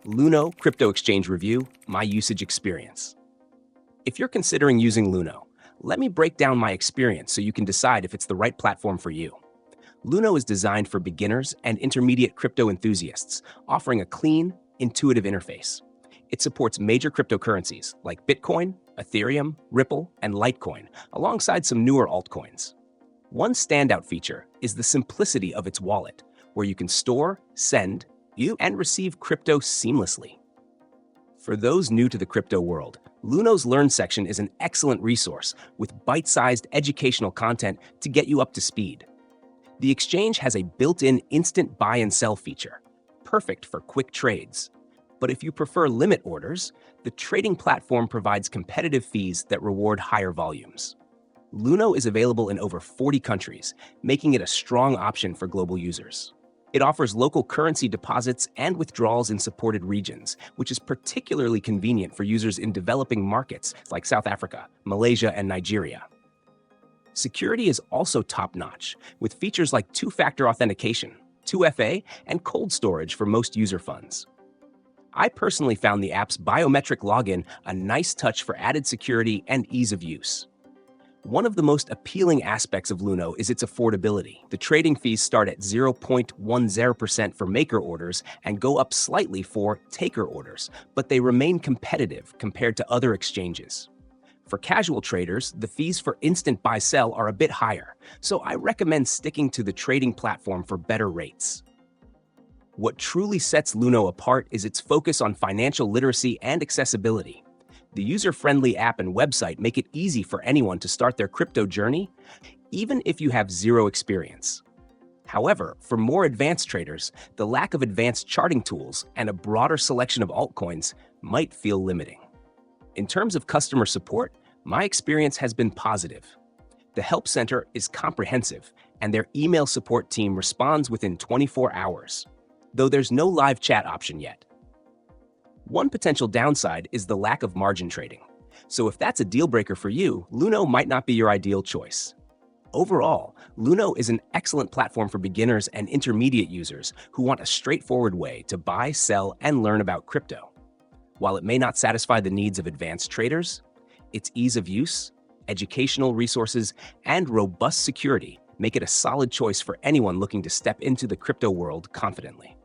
Luno Crypto Exchange Review, my usage experience. If you're considering using Luno, let me break down my experience so you can decide if it's the right platform for you. Luno is designed for beginners and intermediate crypto enthusiasts, offering a clean, intuitive interface. It supports major cryptocurrencies like Bitcoin, Ethereum, Ripple, and Litecoin, alongside some newer altcoins. One standout feature is the simplicity of its wallet, where you can store, send, view, and receive crypto seamlessly. For those new to the crypto world, Luno's Learn section is an excellent resource with bite-sized educational content to get you up to speed. The exchange has a built-in instant buy and sell feature, perfect for quick trades. But if you prefer limit orders, the trading platform provides competitive fees that reward higher volumes. Luno is available in over 40 countries, making it a strong option for global users. It offers local currency deposits and withdrawals in supported regions, which is particularly convenient for users in developing markets like South Africa, Malaysia, and Nigeria. Security is also top-notch, with features like two-factor authentication, 2FA, and cold storage for most user funds. I personally found the app's biometric login a nice touch for added security and ease of use. One of the most appealing aspects of Luno is its affordability. The trading fees start at 0.10% for maker orders and go up slightly for taker orders, but they remain competitive compared to other exchanges. For casual traders, the fees for instant buy-sell are a bit higher, so I recommend sticking to the trading platform for better rates. What truly sets Luno apart is its focus on financial literacy and accessibility. The user-friendly app and website make it easy for anyone to start their crypto journey, even if you have zero experience. However, for more advanced traders, the lack of advanced charting tools and a broader selection of altcoins might feel limiting. In terms of customer support, my experience has been positive. The Help Center is comprehensive, and their email support team responds within 24 hours, though there's no live chat option yet. One potential downside is the lack of margin trading. So if that's a deal breaker for you, Luno might not be your ideal choice. Overall, Luno is an excellent platform for beginners and intermediate users who want a straightforward way to buy, sell, and learn about crypto. While it may not satisfy the needs of advanced traders, its ease of use, educational resources, and robust security make it a solid choice for anyone looking to step into the crypto world confidently.